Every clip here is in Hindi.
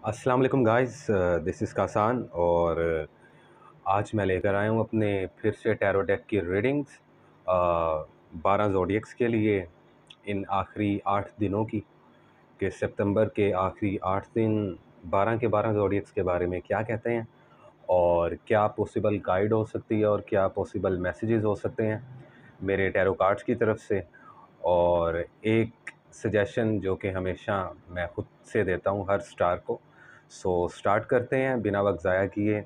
अस्सलाम वालेकुम गाइस, दिस इज़ कासान और आज मैं लेकर आया हूँ अपने फिर से टैरो डेक की रीडिंग्स 12 ज़ोडिएक्स के लिए इन आखिरी 8 दिनों की कि सितंबर के आखिरी 8 दिन 12 के 12 ज़ोडिएक्स के बारे में क्या कहते हैं और क्या पॉसिबल गाइड हो सकती है और क्या पॉसिबल मैसेजेस हो सकते हैं मेरे टैरो कार्ड्स की तरफ से। और एक सजेशन जो कि हमेशा मैं ख़ुद से देता हूँ हर स्टार को। सो स्टार्ट करते हैं बिना वक्त ज़ाया किए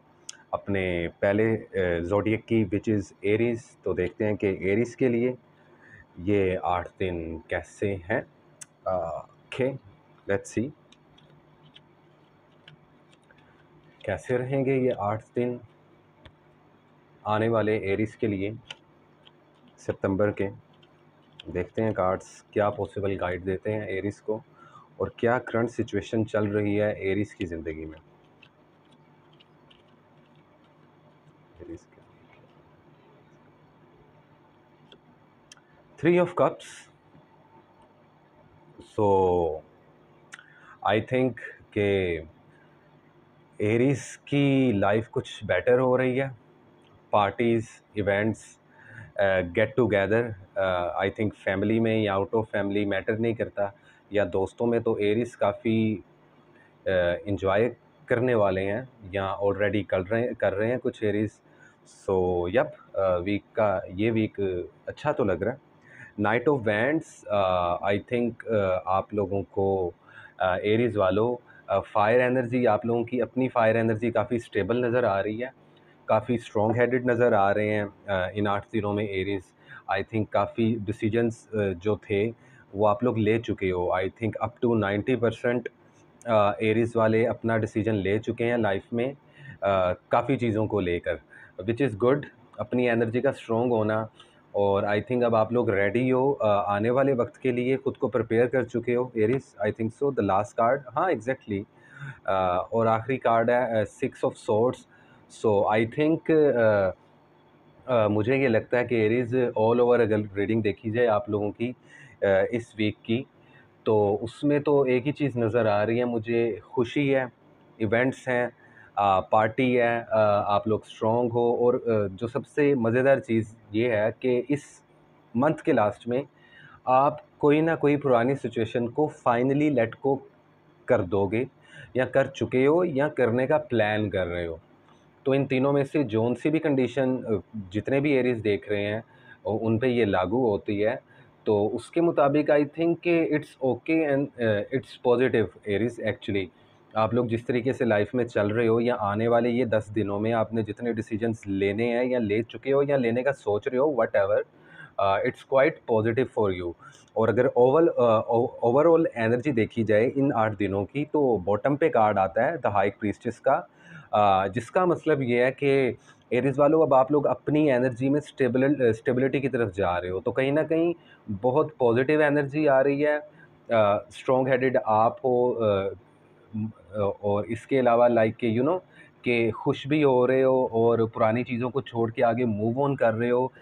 अपने पहले ज़ोडिएक की विच इज़ एरीज़। तो देखते हैं कि एरीज़ के लिए ये 8 दिन कैसे हैं। ओके, लेट्स सी कैसे रहेंगे ये 8 दिन आने वाले एरीज़ के लिए सितंबर के। देखते हैं कार्ड्स क्या पॉसिबल गाइड देते हैं एरीज़ को और क्या करंट सिचुएशन चल रही है एरीज़ की ज़िंदगी में। एरीज़ के 3 of cups. So I think कि एरीज़ की लाइफ कुछ बेटर हो रही है। Parties, events, get together, I think family में या आउट ऑफ फैमिली मैटर नहीं करता, या दोस्तों में तो एरीज़ काफ़ी इंजॉय करने वाले हैं या ऑलरेडी कर रहे हैं कुछ एरीज़। सो यप, वीक का ये वीक अच्छा तो लग रहा है। Night of wands, I think आप लोगों को एरीज़ वालों फायर एनर्जी, आप लोगों की अपनी फायर एनर्जी काफ़ी स्टेबल नज़र आ रही है, काफ़ी स्ट्रॉन्ग हेडेड नज़र आ रहे हैं इन 8 दिनों में एरीज़। आई थिंक काफ़ी डिसीजंस जो थे वो आप लोग ले चुके हो। I think up to 90% Aries वाले अपना डिसीजन ले चुके हैं लाइफ में काफ़ी चीज़ों को लेकर, विच इज़ गुड। अपनी एनर्जी का स्ट्रॉन्ग होना, और आई थिंक अब आप लोग रेडी हो आने वाले वक्त के लिए, खुद को प्रिपेयर कर चुके हो Aries. I think so. The last card, हाँ एग्जैक्टली, और आखिरी कार्ड है 6 of swords. So I think मुझे ये लगता है कि एरीज़ ऑल ओवर अगर रीडिंग देखी जाए आप लोगों की इस वीक की, तो उसमें तो एक ही चीज़ नज़र आ रही है मुझे, खुशी है, इवेंट्स हैं, पार्टी है, आप लोग स्ट्रॉन्ग हो। और जो सबसे मज़ेदार चीज़ ये है कि इस मंथ के लास्ट में आप कोई ना कोई पुरानी सिचुएशन को फाइनली लेट गो कर दोगे, या कर चुके हो, या करने का प्लान कर रहे हो। तो इन तीनों में से जोन सी भी कंडीशन जितने भी एरीज़ देख रहे हैं उन पे ये लागू होती है। तो उसके मुताबिक आई थिंक कि it's okay and it's positive Aries. Actually आप लोग जिस तरीके से लाइफ में चल रहे हो, या आने वाले ये 10 दिनों में आपने जितने डिसीजंस लेने हैं या ले चुके हो या लेने का सोच रहे हो, what ever, it's quite positive for you. और अगर ओवरऑल एनर्जी देखी जाए इन 8 दिनों की, तो बॉटम पे कार्ड आता है द हाई प्रीस्टेस का, जिसका मतलब ये है कि एरीज़ वालों अब आप लोग अपनी एनर्जी में स्टेबिलिटी की तरफ जा रहे हो। तो कहीं ना कहीं बहुत पॉजिटिव एनर्जी आ रही है, स्ट्रॉन्ग हेडेड आप हो, और इसके अलावा लाइक के कि खुश भी हो रहे हो और पुरानी चीज़ों को छोड़ के आगे मूव ऑन कर रहे हो।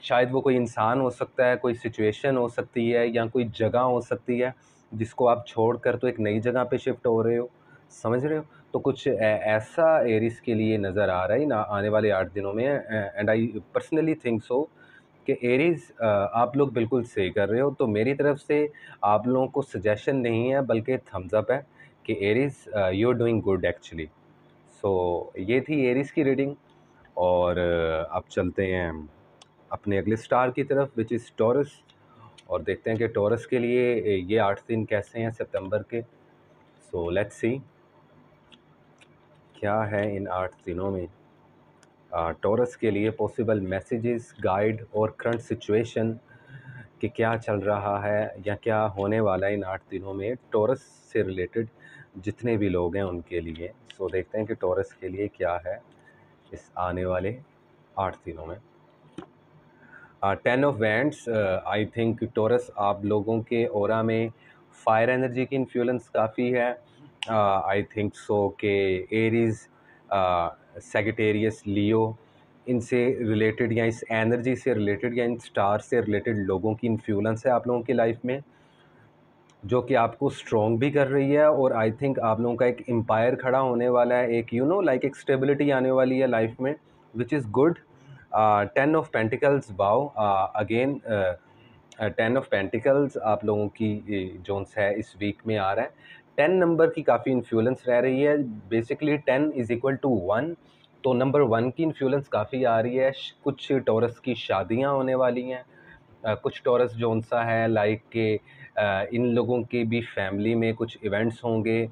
शायद वो कोई इंसान हो सकता है, कोई सिचुएशन हो सकती है, या कोई जगह हो सकती है जिसको आप छोड़कर तो एक नई जगह पे शिफ्ट हो रहे हो। समझ रहे हो? तो कुछ ऐसा एरीज़ के लिए नज़र आ रहा है ना आने वाले 8 दिनों में। And I personally think so कि एरीज़ आप लोग बिल्कुल सही कर रहे हो। तो मेरी तरफ से आप लोगों को सजेशन नहीं है बल्कि थम्स अप है कि Aries you are doing good actually. So ये थी एरीज़ की रीडिंग। और अब चलते हैं अपने अगले स्टार की तरफ विच इज़ टॉरस, और देखते हैं कि टॉरस के लिए ये 8 दिन कैसे हैं सितंबर के। सो लेट्स सी क्या है इन 8 दिनों में टॉरस के लिए पॉसिबल मैसेजेस, गाइड और करंट सिचुएशन कि क्या चल रहा है या क्या होने वाला है इन 8 दिनों में टॉरस से रिलेटेड जितने भी लोग हैं उनके लिए। सो देखते हैं कि टॉरस के लिए क्या है इस आने वाले 8 दिनों में। 10 of wands, I think taurus आप लोगों के ऑरा में फायर एनर्जी की इन्फ्लुएंस काफ़ी है। आई थिंक सो कि एरीज़, सैजिटेरियस, लियो, इनसे रिलेटेड या इस एनर्जी से रिलेटेड या इन स्टार से रिलेटेड लोगों की इन्फ्लुएंस है आप लोगों की लाइफ में। जो कि आपको स्ट्रॉन्ग भी कर रही है, और आई थिंक आप लोगों का एक एम्पायर खड़ा होने वाला है, एक लाइक एक स्टेबिलिटी आने वाली है लाइफ में, which is good. 10 of pentacles, wow, again 10 of pentacles आप लोगों की जोन्स है इस वीक में आ रहा है। 10 नंबर की काफ़ी इन्फ्लुएंस रह रही है। बेसिकली 10 = 1, तो नंबर 1 की इन्फ्लुएंस काफ़ी आ रही है। कुछ टॉरस की शादियां होने वाली हैं। कुछ टॉरस जोन सा है लाइक के इन लोगों के भी फैमिली में कुछ इवेंट्स होंगे,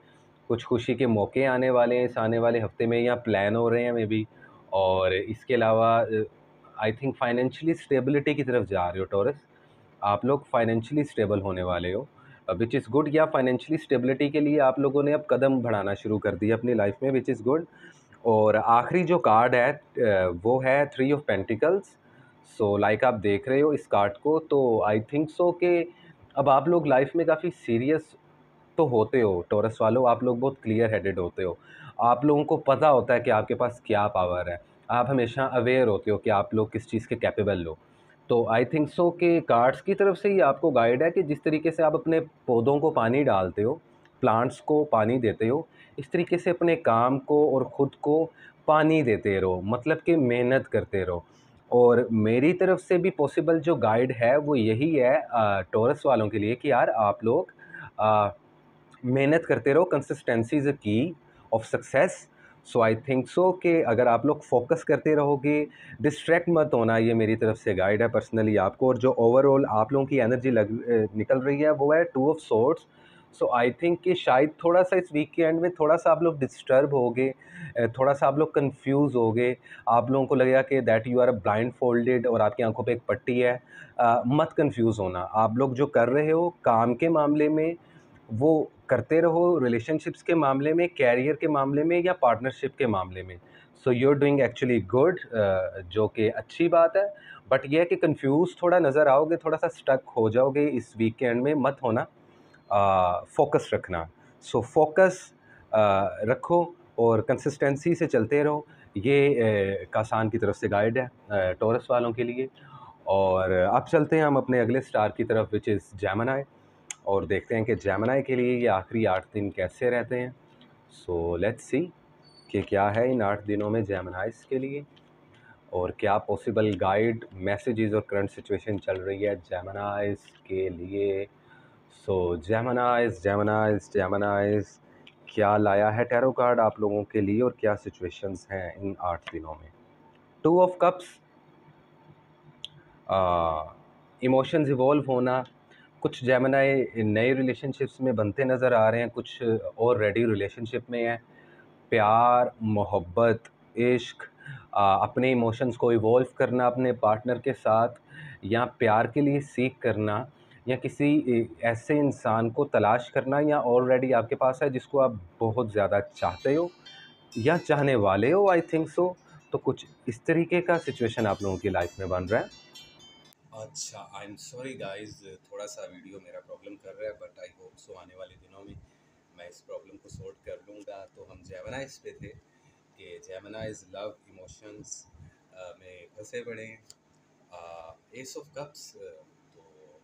कुछ खुशी के मौके आने वाले हैं इस आने वाले हफ्ते में, या प्लान हो रहे हैं मे बी। और इसके अलावा आई थिंक फाइनेंशियली स्टेबिलिटी की तरफ जा रहे हो टॉरस, आप लोग फाइनेंशियली स्टेबल होने वाले हो, विच इज़ गुड। या फाइनेंशियली स्टेबिलिटी के लिए आप लोगों ने अब कदम बढ़ाना शुरू कर दिया अपनी लाइफ में, विच इज़ गुड। और आखिरी जो कार्ड है वो है 3 ऑफ पेंटिकल्स। सो लाइक आप देख रहे हो इस कार्ड को, तो आई थिंक सो कि अब आप लोग लाइफ में काफ़ी सीरियस तो होते हो टॉरस वालों, आप लोग बहुत क्लियर हेडेड होते हो, आप लोगों को पता होता है कि आपके पास क्या पावर है, आप हमेशा अवेयर होते हो कि आप लोग किस चीज़ के कैपेबल हो। तो आई थिंक सो कि कार्ड्स की तरफ से ही आपको गाइड है कि जिस तरीके से आप अपने पौधों को पानी डालते हो, प्लांट्स को पानी देते हो, इस तरीके से अपने काम को और ख़ुद को पानी देते रहो, मतलब कि मेहनत करते रहो। और मेरी तरफ से भी पॉसिबल जो गाइड है वो यही है टॉरस वालों के लिए कि यार आप लोग मेहनत करते रहो, कंसिस्टेंसी इज़ अ की of success. So I think so कि अगर आप लोग फोकस करते रहोगे, डिस्ट्रैक्ट मत होना, ये मेरी तरफ से गाइड है पर्सनली आपको। और जो ओवरऑल आप लोगों की एनर्जी निकल रही है वो है 2 of swords. So I think कि शायद थोड़ा सा इस वीक के एंड में थोड़ा सा आप लोग डिस्टर्ब होगे, थोड़ा सा आप लोग कंफ्यूज होगे, आप लोगों को लगेगा कि that you are a blindfolded और आपकी आंखों पे एक पट्टी है। मत कंफ्यूज होना, आप लोग जो कर रहे हो काम के मामले में वो करते रहो, रिलेशनशिप्स के मामले में, कैरियर के मामले में, या पार्टनरशिप के मामले में। So you are doing actually good, जो कि अच्छी बात है। बट यह है कि कंफ्यूज थोड़ा नज़र आओगे, थोड़ा सा स्टक हो जाओगे इस वीकेंड में, मत होना, फोकस रखना। सो फोकस रखो और कंसिस्टेंसी से चलते रहो। ये कासान की तरफ से गाइड है टॉरस वालों के लिए। और अब चलते हैं हम अपने अगले स्टार की तरफ, विच इज़ जेमिनी, और देखते हैं कि जेमिनी के लिए ये आखिरी 8 दिन कैसे रहते हैं। सो लेट्स सी कि क्या है इन 8 दिनों में जेमिनीज़ के लिए, और क्या पॉसिबल गाइड मैसेजेस और करंट सिचुएशन चल रही है जेमिनीज़ के लिए। सो जेमिनीज़ क्या लाया है टैरो कार्ड आप लोगों के लिए, और क्या सिचुएशंस हैं इन 8 दिनों में। 2 ऑफ कप्स, इमोशंस इवॉल्व होना, कुछ जेमिनी नए रिलेशनशिप्स में बनते नज़र आ रहे हैं, कुछ ऑलरेडी रिलेशनशिप में हैं। प्यार, मोहब्बत, इश्क, अपने इमोशंस को इवॉल्व करना अपने पार्टनर के साथ, या प्यार के लिए सीख करना, या किसी ऐसे इंसान को तलाश करना या ऑलरेडी आपके पास है जिसको आप बहुत ज़्यादा चाहते हो या चाहने वाले हो, आई थिंक सो। तो कुछ इस तरीके का सिचुएशन आप लोगों की लाइफ में बन रहा है। अच्छा, आई एम सॉरी गाइस, थोड़ा सा वीडियो मेरा प्रॉब्लम कर रहा है, बट आई होप सो आने वाले दिनों में मैं इस प्रॉब्लम को सॉर्ट कर लूँगा। तो हम जेमिनीज पे थे कि जेमिनीज लव इमोशंस में फंसे पड़े हैं। एस ऑफ कप्स, तो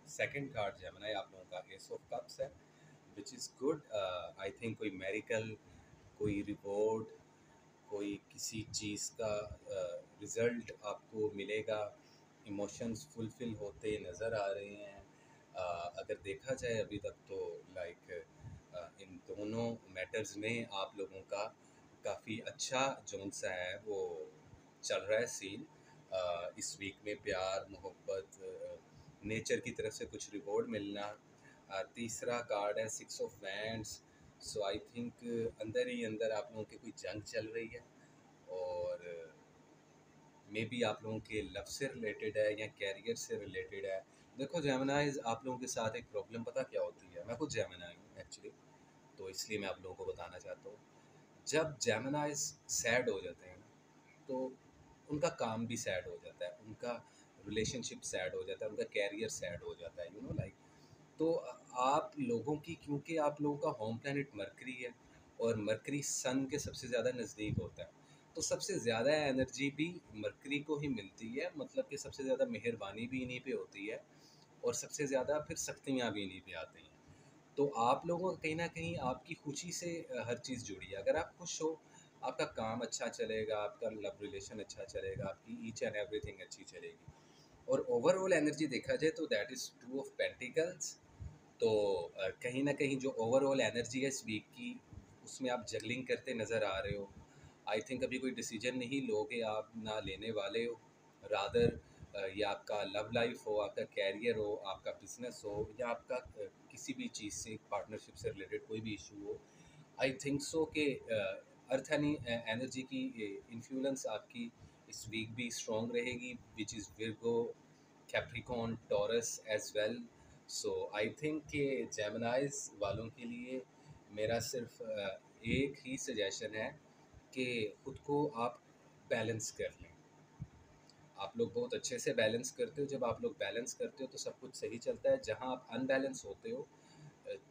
सेकंड कार्ड जेमिनी आप लोगों का एस ऑफ कप्स है, which is good. I think कोई मेरिकल, कोई रिवॉर्ड, कोई किसी चीज़ का रिज़ल्ट आपको मिलेगा। इमोशंस फुलफ़िल होते नज़र आ रहे हैं। अगर देखा जाए अभी तक तो लाइक इन दोनों मैटर्स में आप लोगों का काफ़ी अच्छा जोन सा है वो चल रहा है सीन। इस वीक में प्यार, मोहब्बत, नेचर की तरफ से कुछ रिवॉर्ड मिलना। तीसरा कार्ड है 6 of wands. So I think अंदर ही अंदर आप लोगों की कोई जंग चल रही है, और मे बी आप लोगों के लव से रिलेटेड है या कैरियर से रिलेटेड है। देखो जेमिनीज, आप लोगों के साथ एक प्रॉब्लम पता क्या होती है, मैं खुद जेमिनी हूँ एक्चुअली, तो इसलिए मैं आप लोगों को बताना चाहता हूँ। जब जेमिनीज सैड हो जाते हैं ना, तो उनका काम भी सैड हो जाता है, उनका रिलेशनशिप सैड हो जाता है, उनका कैरियर सैड हो जाता है, लाइक। तो आप लोगों की, क्योंकि आप लोगों का होम प्लैनेट मरकरी है, और मरकरी सन के सबसे ज़्यादा नज़दीक होता है, तो सबसे ज़्यादा एनर्जी भी मरकरी को ही मिलती है, मतलब कि सबसे ज़्यादा मेहरबानी भी इन्हीं पे होती है, और सबसे ज़्यादा फिर शक्तियाँ भी इन्हीं पे आती हैं। तो आप लोगों का कहीं न कहीं आपकी खुशी से हर चीज़ जुड़ी है। अगर आप खुश हो, आपका काम अच्छा चलेगा, आपका लव रिलेशन अच्छा चलेगा, आपकी ईच एंड एवरीथिंग अच्छी चलेगी। और ओवरऑल एनर्जी देखा जाए तो that is two of pentacles. तो कहीं न कहीं जो ओवरऑल एनर्जी है इस वीक की, उसमें आप जगलिंग करते नज़र आ रहे हो। आई थिंक अभी कोई डिसीजन नहीं लोगे आप, ना लेने वाले हो। रादर ये आपका लव लाइफ हो, आपका कैरियर हो, आपका बिजनेस हो, या आपका किसी भी चीज़ से पार्टनरशिप से रिलेटेड कोई भी इशू हो। आई थिंक सो कि अर्थ एनर्जी की इन्फ्लुएंस आपकी इस वीक भी स्ट्रॉन्ग रहेगी, which is Virgo, Capricorn, Taurus as well. So I think कि जेमिनाइज वालों के लिए मेरा सिर्फ एक ही सजेशन है कि खुद को आप बैलेंस कर लें। आप लोग बहुत अच्छे से बैलेंस करते हो। जब आप लोग बैलेंस करते हो तो सब कुछ सही चलता है। जहाँ आप अनबैलेंस होते हो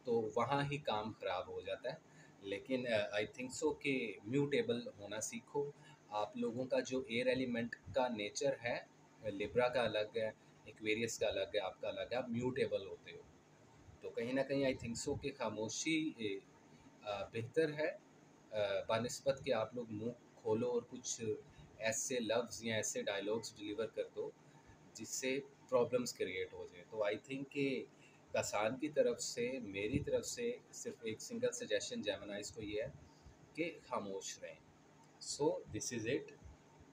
तो वहाँ ही काम ख़राब हो जाता है। लेकिन आई थिंक सो कि म्यूटेबल होना सीखो। आप लोगों का जो एयर एलिमेंट का नेचर है, लिब्रा का अलग है, एक्वेरियस का अलग है, आपका अलग है, आप म्यूटेबल होते हो। तो कहीं न कहीं आई थिंक सो कि खामोशी बेहतर है बनिस्बत कि आप लोग मुँह खोलो और कुछ ऐसे लफ्ज़ या ऐसे डायलॉग्स डिलीवर कर दो जिससे प्रॉब्लम्स क्रिएट हो जाए। तो आई थिंक कि कसान की तरफ से, मेरी तरफ से सिर्फ एक सिंगल सजेशन जेमिनाइज़ को ये है कि खामोश रहें। So this is it.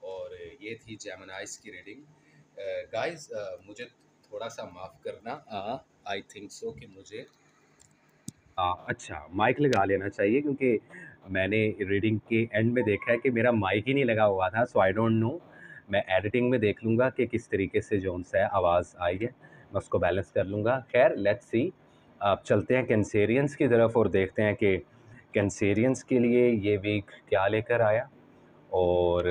और ये थी जेमिनाइज़ की रीडिंग। गाइस मुझे थोड़ा सा माफ़ करना, आई थिंक सो कि मुझे अच्छा, माइक लगा लेना चाहिए क्योंकि मैंने रीडिंग के एंड में देखा है कि मेरा माइक ही नहीं लगा हुआ था, सो आई डोंट नो। मैं एडिटिंग में देख लूँगा कि किस तरीके से जो-सा है आवाज़ आई है, मैं उसको बैलेंस कर लूँगा। ख़ैर लेट्स सी। अब चलते हैं कैंसेरियंस की तरफ और देखते हैं कि कैंसेरियंस के लिए ये वीक क्या लेकर आया और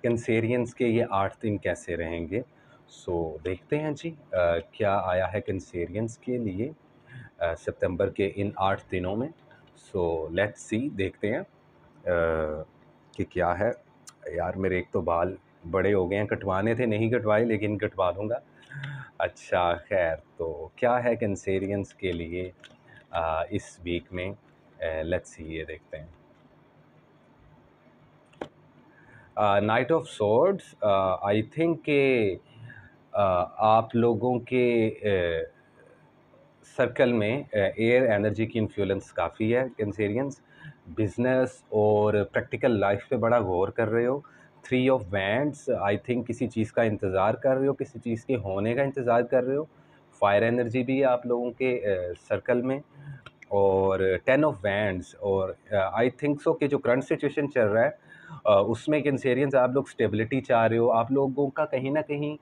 कैंसेरियंस के ये 8 दिन कैसे रहेंगे। सो देखते हैं जी क्या आया है कैंसेरियंस के लिए सितंबर के इन 8 दिनों में। सो लेट्स सी, देखते हैं कि क्या है। यार मेरे एक तो बाल बड़े हो गए हैं, कटवाने थे, नहीं कटवाए लेकिन कटवा लूँगा। अच्छा खैर, तो क्या है कैंसेरियंस के लिए इस वीक में, लेट्स सी, ये देखते हैं। Night of swords, I think के आप लोगों के सर्कल में एयर एनर्जी की इन्फ्लुएंस काफ़ी है। कैंसेरियंस बिजनेस और प्रैक्टिकल लाइफ पे बड़ा गौर कर रहे हो। 3 ऑफ वैंड्स, आई थिंक किसी चीज़ का इंतज़ार कर रहे हो, किसी चीज़ के होने का इंतज़ार कर रहे हो। फायर एनर्जी भी है आप लोगों के सर्कल में। और 10 ऑफ वैंड्स, और आई थिंक सो कि जो करंट सिचुएशन चल रहा है उसमें कैंसेरियंस आप लोग स्टेबिलिटी चाह रहे हो। आप लोगों का कहीं ना कहीं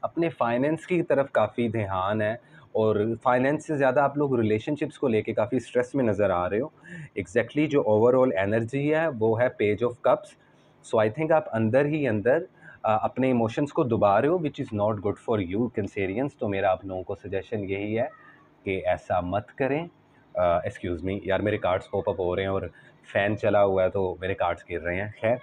अपने फाइनेंस की तरफ काफ़ी ध्यान है और फाइनेंस से ज़्यादा आप लोग रिलेशनशिप्स को लेके काफ़ी स्ट्रेस में नज़र आ रहे हो। एग्जैक्टली जो ओवरऑल एनर्जी है वो है page of cups. So I think आप अंदर ही अंदर अपने इमोशंस को दबा रहे हो, which is not good for you Cancerians. तो मेरा आप लोगों को सजेशन यही है कि ऐसा मत करें। एक्सक्यूज़ मी यार, मेरे कार्ड्स पॉपअप हो रहे हैं और फ़ैन चला हुआ है तो मेरे कार्ड्स गिर रहे हैं। खैर,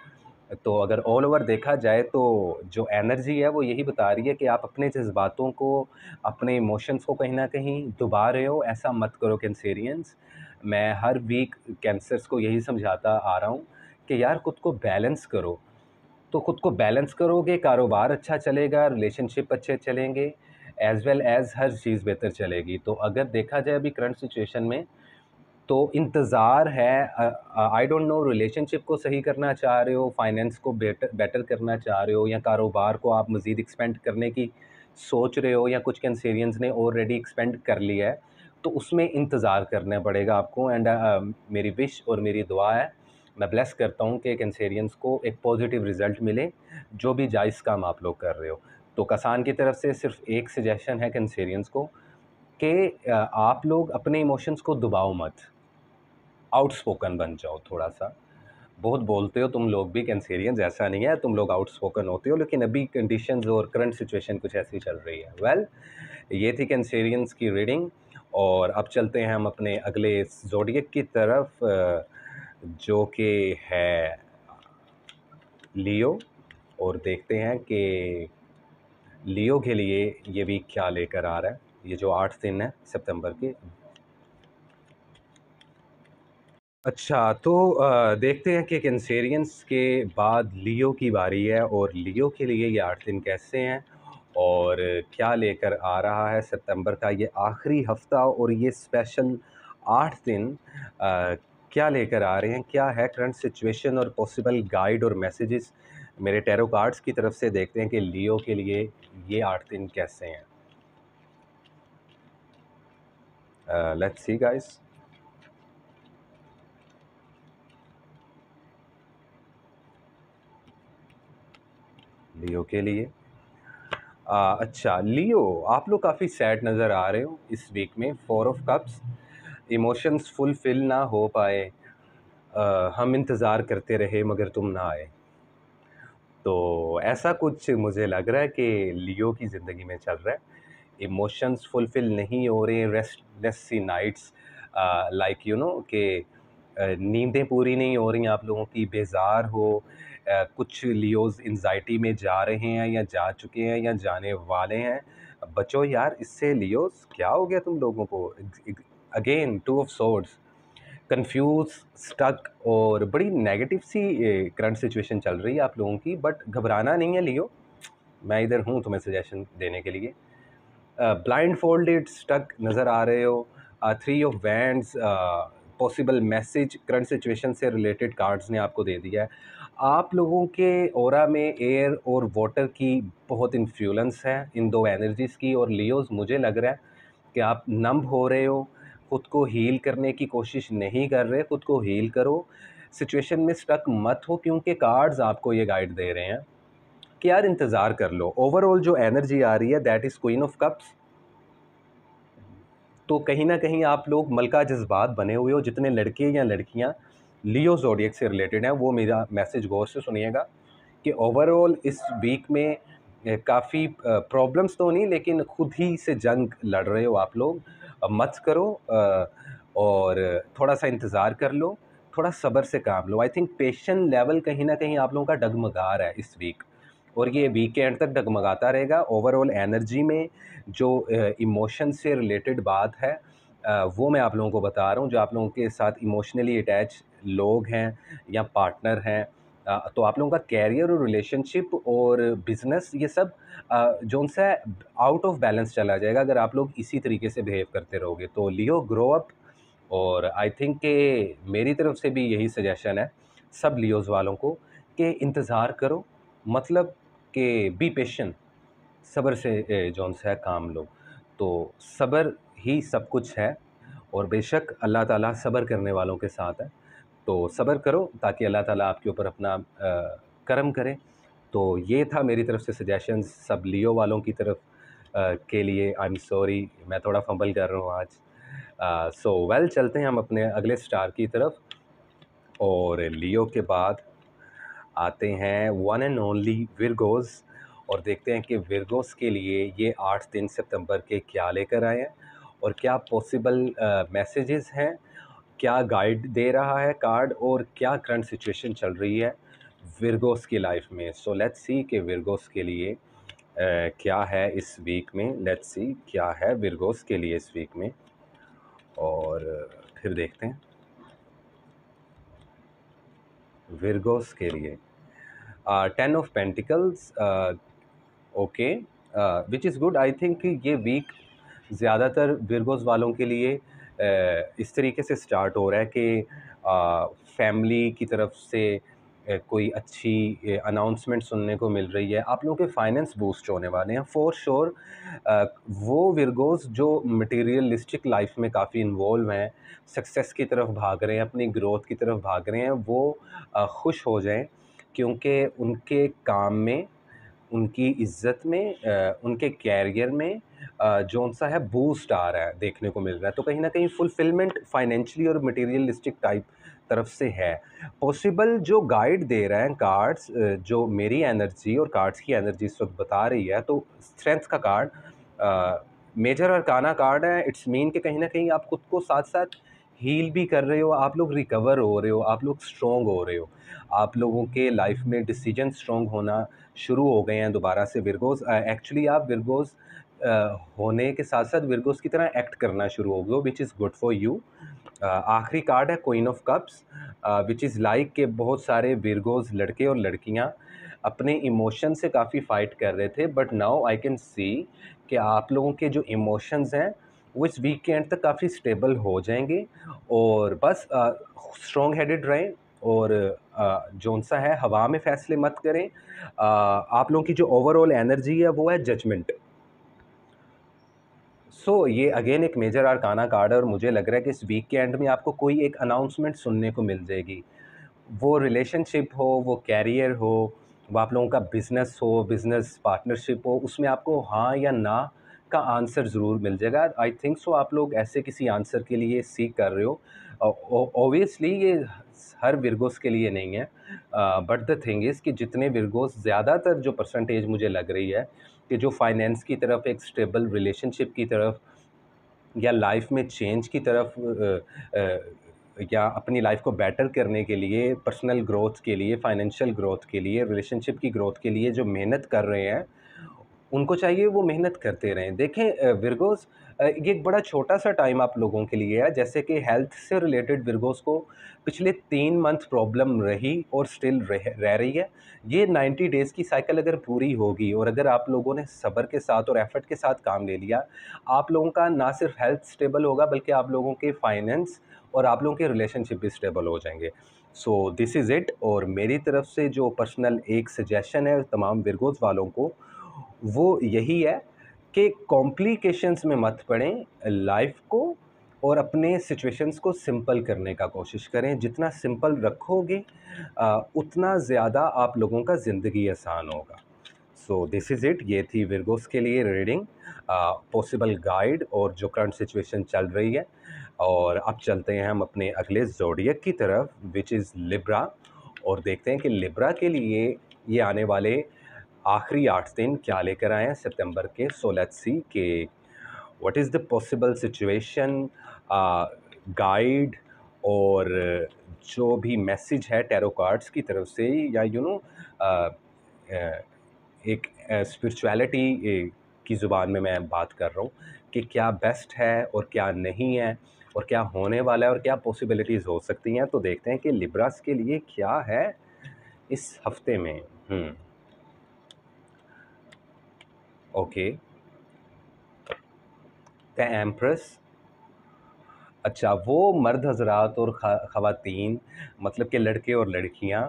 तो अगर ऑल ओवर देखा जाए तो जो एनर्जी है वो यही बता रही है कि आप अपने जज़्बातों को, अपने इमोशंस को कहीं न कहीं दबा रहे हो। ऐसा मत करो कैंसेरियंस। मैं हर वीक कैंसर्स को यही समझाता आ रहा हूँ कि यार खुद को बैलेंस करो। तो खुद को बैलेंस करोगे, कारोबार अच्छा चलेगा, रिलेशनशिप अच्छे चलेंगे, एज़ वेल एज़ हर चीज़ बेहतर चलेगी। तो अगर देखा जाए अभी करंट सिचुएशन में, तो इंतज़ार है। आई डोंट नो, रिलेशनशिप को सही करना चाह रहे हो, फाइनेंस को बेटर बेटर करना चाह रहे हो, या कारोबार को आप मज़ीद एक्सपेंड करने की सोच रहे हो, या कुछ कैंसेरियंस ने ऑलरेडी एक्सपेंड कर लिया है, तो उसमें इंतज़ार करना पड़ेगा आपको। एंड मेरी विश और मेरी दुआ है, मैं ब्लेस करता हूँ कि कैंसेरियंस को एक पॉजिटिव रिज़ल्ट मिले, जो भी जायज़ काम आप लोग कर रहे हो। तो कसान की तरफ से सिर्फ एक सजेशन है कैंसेरियंस को कि आप लोग अपने इमोशंस को दबाओ मत, आउटस्पोकन बन जाओ थोड़ा सा। बहुत बोलते हो तुम लोग भी कैंसेरियंस, ऐसा नहीं है, तुम लोग आउटस्पोकन होते हो, लेकिन अभी कंडीशंस और करंट सिचुएशन कुछ ऐसी चल रही है। वेल, ये थी कैंसेरियंस की रीडिंग। और अब चलते हैं हम अपने अगले ज़ोडिएक की तरफ, जो कि है लियो, और देखते हैं कि लियो के लिए ये वीक क्या लेकर आ रहा है, ये जो 8 दिन है सितंबर के। अच्छा, तो देखते हैं कि कैंसेरियंस के बाद लियो की बारी है और लियो के लिए ये 8 दिन कैसे हैं और क्या लेकर आ रहा है सितंबर का ये आखिरी हफ्ता और ये स्पेशल 8 दिन क्या लेकर आ रहे हैं, क्या है करंट सिचुएशन और पॉसिबल गाइड और मैसेजेस मेरे टैरो कार्ड्स की तरफ से। देखते हैं कि लियो के लिए ये 8 दिन कैसे हैं। Let's see guys. लियो के लिए अच्छा लियो, आप लोग काफ़ी सैड नज़र आ रहे हो इस वीक में। 4 ऑफ कप्स, इमोशंस फुलफिल ना हो पाए, हम इंतज़ार करते रहे मगर तुम ना आए। तो ऐसा कुछ मुझे लग रहा है कि लियो की ज़िंदगी में चल रहा है। इमोशंस फुलफिल नहीं हो रहे, रेस्टलेस सी नाइट्स, लाइक यू नो कि नींदें पूरी नहीं हो रही आप लोगों की, बेजार हो। कुछ लियोज एंजाइटी में जा रहे हैं या जा चुके हैं या जाने वाले हैं। बचो यार इससे लियोज, क्या हो गया तुम लोगों को। Again 2 of swords, confuse, stuck और बड़ी नेगेटिव सी करंट सिचुएशन चल रही है आप लोगों की। बट घबराना नहीं है लियो, मैं इधर हूँ तुम्हें सजेशन देने के लिए। ब्लाइंड फोल्डेड स्टक नज़र आ रहे हो। 3 of wands, possible message current situation से रिलेटेड कार्ड्स ने आपको दे दिया है। आप लोगों के ऑरा में एयर और वाटर की बहुत इन्फ्लुएंस है, इन दो एनर्जीज़ की। और लियोज मुझे लग रहा है कि आप नंब हो रहे हो, खुद को हील करने की कोशिश नहीं कर रहे। खुद को हील करो, सिचुएशन में स्टक मत हो, क्योंकि कार्ड्स आपको ये गाइड दे रहे हैं कि यार इंतज़ार कर लो। ओवरऑल जो एनर्जी आ रही है that is queen of cups. तो कहीं ना कहीं आप लोग मलका जज्बात बने हुए हो। जितने लड़के या लड़कियां लियो ज़ोडिएक से रिलेटेड हैं वो मेरा मैसेज गौर से सुनिएगा कि ओवरऑल इस वीक में काफ़ी प्रॉब्लम्स तो नहीं, लेकिन खुद ही से जंग लड़ रहे हो आप लोग। मत करो, और थोड़ा सा इंतज़ार कर लो, थोड़ा सब्र से काम लो। आई थिंक पेशेंट लेवल कहीं ना कहीं आप लोगों का डगमगा रहा है इस वीक, और ये वीकेंड तक डगमगाता रहेगा। ओवरऑल एनर्जी में जो इमोशन से रिलेटेड बात है, वो मैं आप लोगों को बता रहा हूँ। जो आप लोगों के साथ इमोशनली अटैच लोग हैं या पार्टनर हैं, तो आप लोगों का कैरियर और रिलेशनशिप और बिजनेस ये सब जो उनसे आउट ऑफ बैलेंस चला जाएगा अगर आप लोग इसी तरीके से बिहेव करते रहोगे। तो लियो ग्रो अप। और आई थिंक कि मेरी तरफ से भी यही सजेशन है सब लियोज़ वालों को कि इंतज़ार करो, मतलब कि बी पेशेंट, सब्र से जौन सा है काम लो। तो सब्र ही सब कुछ है, और बेशक अल्लाह ताला सब्र करने वालों के साथ है। तो सब्र करो ताकि अल्लाह ताला आपके ऊपर अपना करम करे। तो ये था मेरी तरफ से सजेशन सब लियो वालों की तरफ के लिए। आई एम सॉरी, मैं थोड़ा फंबल कर रहा हूँ आज। सो वेल, चलते हैं हम अपने अगले स्टार की तरफ। और लियो के बाद आते हैं वन एंड ओनली विरगोज़, और देखते हैं कि विरगोज़ के लिए ये 8 दिन सितंबर के क्या लेकर आए हैं और क्या पॉसिबल मैसेजेस हैं, क्या गाइड दे रहा है कार्ड, और क्या करंट सिचुएशन चल रही है विरगोस की लाइफ में। सो लेट्स सी कि विरगोस के लिए क्या है इस वीक में। लेट्स सी क्या है विरगोस के लिए इस वीक में, और फिर देखते हैं विरगोस के लिए। 10 of pentacles, okay, which is good. I think ये वीक ज़्यादातर विरगोस वालों के लिए इस तरीके से स्टार्ट हो रहा है कि फैमिली की तरफ से कोई अच्छी अनाउंसमेंट सुनने को मिल रही है। आप लोगों के फाइनेंस बूस्ट होने वाले हैं फॉर श्योर। वो विरगोस जो मटेरियलिस्टिक लाइफ में काफ़ी इन्वॉल्व हैं, सक्सेस की तरफ भाग रहे हैं, अपनी ग्रोथ की तरफ भाग रहे हैं, वो खुश हो जाएं, क्योंकि उनके काम में, उनकी इज़्ज़त में, उनके कैरियर में जौन सा है बूस्ट आ रहा है, देखने को मिल रहा है। तो कहीं न कहीं फुलफ़िलमेंट फाइनेंशियली और मटेरियलिस्टिक टाइप तरफ से है। पॉसिबल जो गाइड दे रहे हैं कार्ड्स, जो मेरी एनर्जी और कार्ड्स की एनर्जी इस वक़्त बता रही है, तो स्ट्रेंथ का कार्ड मेजर अरकाना कार्ड है। इट्स मीन कि कहीं न कहीं आप खुद को साथ-साथ हील भी कर रहे हो, आप लोग रिकवर हो रहे हो, आप लोग स्ट्रॉन्ग हो रहे हो। आप लोगों के लाइफ में डिसीजन स्ट्रॉन्ग होना शुरू हो गए हैं दोबारा से विरगोज़। एक्चुअली आप विरगोज़ होने के साथ-साथ विरगोज़ की तरह एक्ट करना शुरू हो गए हो, which is good for you. आखिरी कार्ड है queen of cups, which is like कि बहुत सारे विर्गोज लड़के और लड़कियां अपने इमोशन से काफ़ी फाइट कर रहे थे, but now I can see कि आप लोगों के जो इमोशंस हैं वो इस वीक के एंड तक काफ़ी स्टेबल हो जाएंगे। और बस स्ट्रॉन्ग हेडेड रहें और जौन सा है हवा में फैसले मत करें। आप लोगों की जो ओवरऑल एनर्जी है वो है जजमेंट। ये अगेन एक मेजर आर्काना कार्ड है और मुझे लग रहा है कि इस वीक के एंड में आपको कोई एक अनाउंसमेंट सुनने को मिल जाएगी। वो रिलेशनशिप हो, वो कैरियर हो, वो आप लोगों का बिज़नेस हो, बिज़नेस पार्टनरशिप हो, उसमें आपको हाँ या ना का आंसर ज़रूर मिल जाएगा। आई थिंक सो आप लोग ऐसे किसी आंसर के लिए सीख कर रहे हो। ऑब्वियसली ये हर विर्गोस के लिए नहीं है, बट द थिंग इज़ कि जितने विर्गोस, ज़्यादातर जो परसेंटेज मुझे लग रही है कि जो फाइनेंस की तरफ, एक स्टेबल रिलेशनशिप की तरफ या लाइफ में चेंज की तरफ या अपनी लाइफ को बेटर करने के लिए, पर्सनल ग्रोथ के लिए, फाइनेंशियल ग्रोथ के लिए, रिलेशनशिप की ग्रोथ के लिए जो मेहनत कर रहे हैं, उनको चाहिए वो मेहनत करते रहें। देखें विर्गोस, ये एक बड़ा छोटा-सा टाइम आप लोगों के लिए है। जैसे कि हेल्थ से रिलेटेड विर्गोस को पिछले 3 मंथ प्रॉब्लम रही और स्टिल रह रही है। ये 90 डेज़ की साइकिल अगर पूरी होगी और अगर आप लोगों ने सब्र के साथ और एफर्ट के साथ काम ले लिया, आप लोगों का ना सिर्फ हेल्थ स्टेबल होगा बल्कि आप लोगों के फाइनेंस और आप लोगों के रिलेशनशिप भी स्टेबल हो जाएँगे। So this is it. और मेरी तरफ से जो पर्सनल एक सजेशन है तमाम विर्गोस वालों को, वो यही है कि कॉम्प्लिकेशंस में मत पड़ें, लाइफ को और अपने सिचुएशंस को सिंपल करने का कोशिश करें। जितना सिंपल रखोगे उतना ज़्यादा आप लोगों का ज़िंदगी आसान होगा। So this is it. ये थी विर्गोस के लिए रीडिंग, पॉसिबल गाइड और जो करंट सिचुएशन चल रही है। और अब चलते हैं हम अपने अगले ज़ोडिएक की तरफ, विच इज़ लिब्रा, और देखते हैं कि लिब्रा के लिए ये आने वाले आखिरी 8 दिन क्या लेकर आए हैं सितंबर के। सो लेट्स सी कि what is the possible situation, guide और जो भी मैसेज है टैरो कार्ड्स की तरफ से, या एक स्पिरिचुअलिटी की ज़ुबान में मैं बात कर रहा हूँ कि क्या बेस्ट है और क्या नहीं है, और क्या होने वाला है और क्या पॉसिबिलिटीज़ हो सकती हैं। तो देखते हैं कि लिब्रास के लिए क्या है इस हफ्ते में। Okay, the empress. अच्छा, वो मर्द हज़रात और ख़वातीन, मतलब कि लड़के और लड़कियां,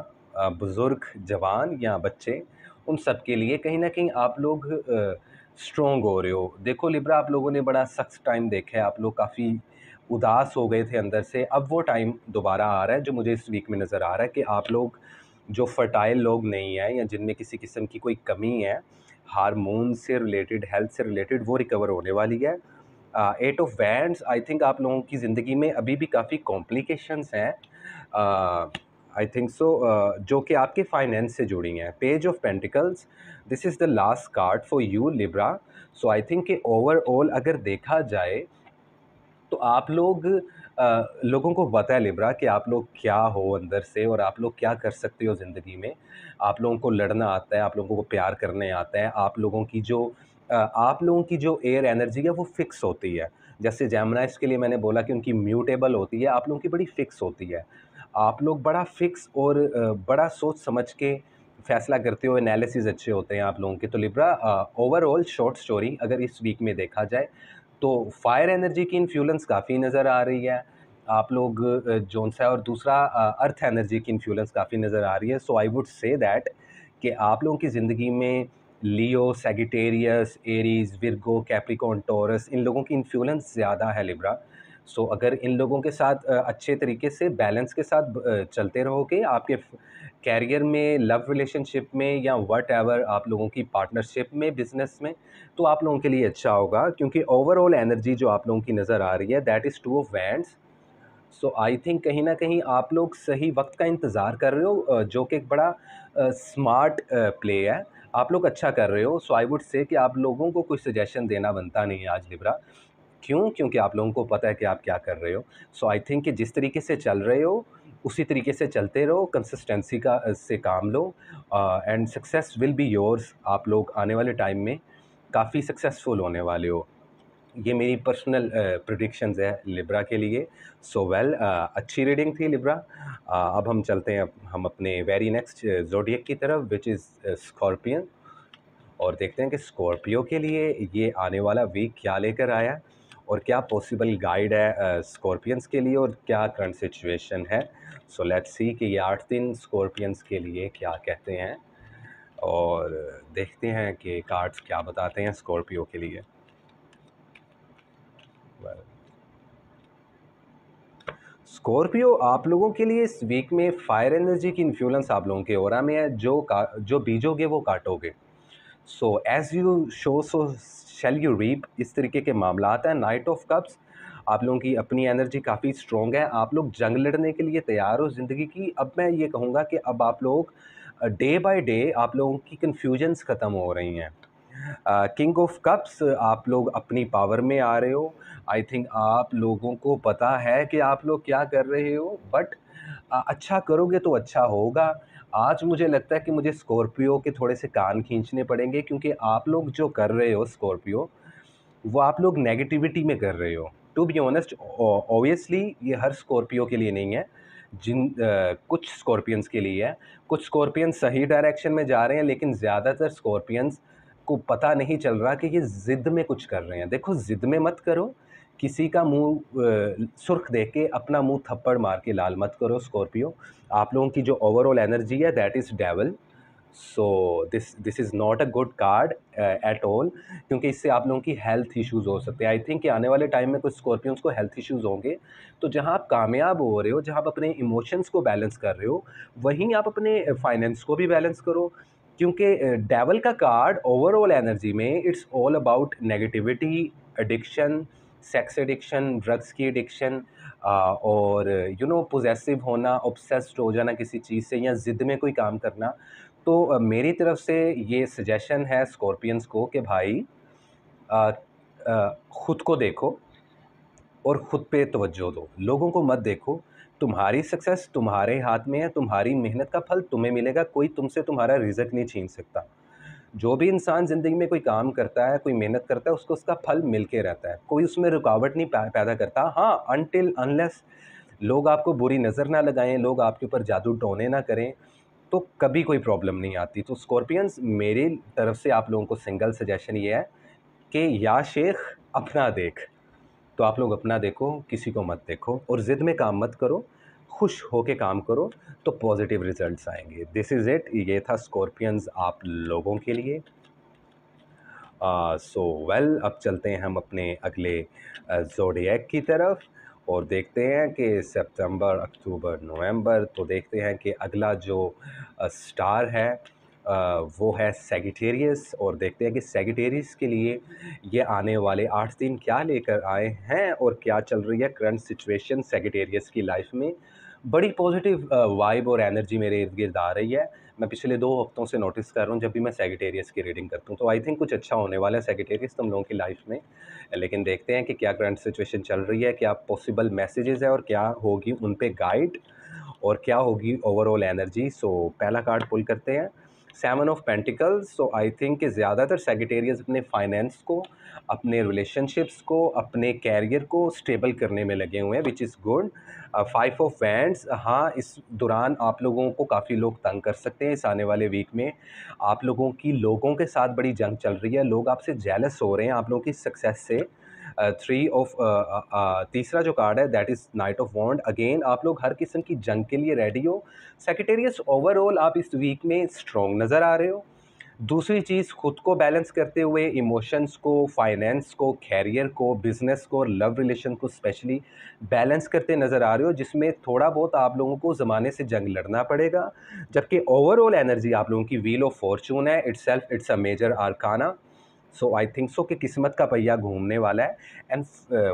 बुज़ुर्ग, जवान या बच्चे, उन सब के लिए कहीं ना कहीं आप लोग स्ट्रोंग हो रहे हो। देखो लिब्रा, आप लोगों ने बड़ा सख्त टाइम देखा है, आप लोग काफ़ी उदास हो गए थे अंदर से। अब वो टाइम दोबारा आ रहा है जो मुझे इस वीक में नज़र आ रहा है कि आप लोग जो फर्टाइल लोग नहीं हैं या जिनमें किसी किस्म की कोई कमी है, हार्मोन से रिलेटेड, हेल्थ से रिलेटेड, वो रिकवर होने वाली है। 8 ऑफ वैंड्स, आई थिंक आप लोगों की ज़िंदगी में अभी भी काफ़ी कॉम्प्लिकेशंस हैं, आई थिंक सो, जो कि आपके फाइनेंस से जुड़ी हैं। Page of pentacles, this is the last card for you Libra. So I think कि ओवरऑल अगर देखा जाए तो आप लोग, लोगों को पता है लिब्रा कि आप लोग क्या हो अंदर से और आप लोग क्या कर सकते हो ज़िंदगी में। आप लोगों को लड़ना आता है, आप लोगों को प्यार करने आता है, आप लोगों की जो एयर एनर्जी है वो फिक्स होती है। जैसे जेमिनाइज़ के लिए मैंने बोला कि उनकी म्यूटेबल होती है, आप लोगों की बड़ी फिक्स होती है। आप लोग बड़ा फिक्स और बड़ा सोच समझ के फ़ैसला करते हो, एनालिसिस अच्छे होते हैं आप लोगों के। तो लिब्रा, ओवरऑल शॉर्ट स्टोरी अगर इस वीक में देखा जाए तो फायर एनर्जी की इन्फ्लुएंस काफ़ी नज़र आ रही है आप लोग, जोन-सा है, और दूसरा अर्थ एनर्जी की इन्फ्लुएंस काफ़ी नज़र आ रही है। सो आई वुड से दैट कि आप लोगों की ज़िंदगी में Leo, Sagittarius, Aries, Virgo, Capricorn, Taurus, इन लोगों की इन्फ्लुएंस ज़्यादा है लिब्रा। सो अगर इन लोगों के साथ अच्छे तरीके से बैलेंस के साथ चलते रहोगे, आपके कैरियर में, लव रिलेशनशिप में, या व्हाटएवर आप लोगों की पार्टनरशिप में, बिज़नेस में, तो आप लोगों के लिए अच्छा होगा। क्योंकि ओवरऑल एनर्जी जो आप लोगों की नज़र आ रही है, that is 2 of wands. So I think कहीं न कहीं आप लोग सही वक़्त का इंतज़ार कर रहे हो, जो कि एक बड़ा स्मार्ट प्ले है। आप लोग अच्छा कर रहे हो। सो आई वुड से कि आप लोगों को कोई सजेशन देना बनता नहीं है आज लिब्रा। क्यों? क्योंकि आप लोगों को पता है कि आप क्या कर रहे हो। सो आई थिंक कि जिस तरीके से चल रहे हो, उसी तरीके से चलते रहो, कंसिस्टेंसी से काम लो, and success will be yours. आप लोग आने वाले टाइम में काफ़ी सक्सेसफुल होने वाले हो। ये मेरी पर्सनल प्रेडिक्शंस है लिब्रा के लिए। सो वेल अच्छी रीडिंग थी लिब्रा। अब हम चलते हैं हम अपने वेरी नेक्स्ट ज़ोडिएक की तरफ, विच इज़ स्कॉर्पियन, और देखते हैं कि स्कॉर्पियो के लिए ये आने वाला वीक क्या लेकर आया और क्या पॉसिबल गाइड है स्कॉर्पियंस के लिए और क्या करंट सिचुएशन है। सो लेट्स सी कि ये 8 दिन स्कॉर्पियंस के लिए क्या कहते हैं और देखते हैं कि कार्ड्स क्या बताते हैं स्कॉर्पियो के लिए। स्कॉर्पियो आप लोगों के लिए इस वीक में फायर एनर्जी की इन्फ्लुएंस आप लोगों के ऑरा में है। जो बीजोगे वो काटोगे। So as you sow so shall you reap, इस तरीके के मामलात हैं। नाइट ऑफ कप्स, आप लोगों की अपनी एनर्जी काफ़ी स्ट्रॉन्ग है। आप लोग जंग लड़ने के लिए तैयार हो ज़िंदगी की। अब मैं ये कहूँगा कि अब आप लोग डे बाय डे आप लोगों की कन्फ्यूजन्स ख़त्म हो रही हैं। किंग ऑफ कप्स, आप लोग अपनी पावर में आ रहे हो। आई थिंक आप लोगों को पता है कि आप लोग क्या कर रहे हो, बट अच्छा करोगे तो अच्छा होगा। आज मुझे लगता है कि मुझे स्कॉर्पियो के थोड़े से कान खींचने पड़ेंगे, क्योंकि आप लोग जो कर रहे हो स्कॉर्पियो, वो आप लोग नेगेटिविटी में कर रहे हो। टू बी ऑनेस्ट, ऑब्वियसली ये हर स्कॉर्पियो के लिए नहीं है, कुछ स्कॉर्पियंस के लिए है। कुछ स्कॉर्पियंस सही डायरेक्शन में जा रहे हैं, लेकिन ज़्यादातर स्कॉर्पियंस को पता नहीं चल रहा कि ये ज़िद में कुछ कर रहे हैं। देखो, ज़िद में मत करो, किसी का मुंह सुर्ख देख के अपना मुंह थप्पड़ मार के लाल मत करो स्कॉर्पियो। आप लोगों की जो ओवरऑल एनर्जी है that is devil. So this is not a good card at all, क्योंकि इससे आप लोगों की हेल्थ इश्यूज़ हो सकते हैं। आई थिंक कि आने वाले टाइम में कुछ स्कॉर्पियंस को हेल्थ इश्यूज़ होंगे। तो जहां आप कामयाब हो रहे हो, जहां आप अपने इमोशंस को बैलेंस कर रहे हो, वहीं आप अपने फाइनेंस को भी बैलेंस करो। क्योंकि डेवल का कार्ड ओवरऑल एनर्जी में it's all about negativity, addiction, sex addiction, drugs की एडिक्शन, और पोजेसिव होना, ऑब्सेस्ड हो जाना किसी चीज़ से, या ज़िद में कोई काम करना। तो मेरी तरफ से ये सजेशन है स्कॉर्पियंस को कि भाई ख़ुद को देखो और ख़ुद पे तवज्जो दो, लोगों को मत देखो। तुम्हारी सक्सेस तुम्हारे हाथ में है, तुम्हारी मेहनत का फल तुम्हें मिलेगा, कोई तुमसे तुम्हारा रिज़्क नहीं छीन सकता। जो भी इंसान ज़िंदगी में कोई काम करता है, कोई मेहनत करता है, उसको उसका फल मिल के रहता है, कोई उसमें रुकावट नहीं पैदा करता। हाँ, अनटिल अनलेस लोग आपको बुरी नज़र ना लगाएं, लोग आपके ऊपर जादू टोने ना करें, तो कभी कोई प्रॉब्लम नहीं आती। तो स्कॉर्पियंस, मेरी तरफ से आप लोगों को सिंगल सजेशन ये है कि या शेख अपना देख। तो आप लोग अपना देखो, किसी को मत देखो, और ज़िद में काम मत करो, खुश होके काम करो, तो पॉजिटिव रिजल्ट्स आएंगे। This is it. ये था स्कॉर्पियंस आप लोगों के लिए। सो वेल, अब चलते हैं हम अपने अगले ज़ोडिएक की तरफ और देखते हैं कि सितंबर, अक्टूबर, नवंबर, तो देखते हैं कि अगला जो स्टार है वो है सैजिटेरियस, और देखते हैं कि सैजिटेरियस के लिए ये आने वाले 8 दिन क्या लेकर आए हैं और क्या चल रही है करंट सिचुएशन सैजिटेरियस की लाइफ में। बड़ी पॉजिटिव वाइब और एनर्जी मेरे इर्द गिर्द आ रही है। मैं पिछले 2 हफ्तों से नोटिस कर रहा हूँ, जब भी मैं सैजिटेरियस की रीडिंग करता हूँ, तो आई थिंक कुछ अच्छा होने वाला है सैजिटेरियस तुम लोगों की लाइफ में। लेकिन देखते हैं कि क्या करंट सिचुएशन चल रही है, क्या पॉसिबल मैसेजेस है और क्या होगी उन पे गाइड, और क्या होगी ओवरऑल एनर्जी। सो पहला कार्ड पुल करते हैं, 7 of pentacles. So I think कि ज़्यादातर सैजिटेरियस अपने फाइनेंस को, अपने रिलेशनशिप्स को, अपने कैरियर को स्टेबल करने में लगे हुए हैं, which is good. 5 of wands, हाँ, इस दौरान आप लोगों को काफ़ी लोग तंग कर सकते हैं। इस आने वाले वीक में आप लोगों की लोगों के साथ बड़ी जंग चल रही है, लोग आपसे जेलस हो रहे हैं आप लोगों की सक्सेस से। 3 ऑफ तीसरा जो कार्ड है that is knight of wand. Again आप लोग हर किस्म की जंग के लिए रेडी हो। सैजिटेरियस, ओवरऑल आप इस वीक में स्ट्रॉन्ग नज़र आ रहे हो। दूसरी चीज़, खुद को बैलेंस करते हुए इमोशंस को, फाइनेंस को, कैरियर को, बिजनेस को और लव रिलेशन को स्पेशली बैलेंस करते नज़र आ रहे हो, जिसमें थोड़ा बहुत आप लोगों को ज़माने से जंग लड़ना पड़ेगा। जबकि ओवरऑल एनर्जी आप लोगों की व्हील ऑफ फॉर्चून है, it's a major arcana. So I think so कि किस्मत का पहिया घूमने वाला है, and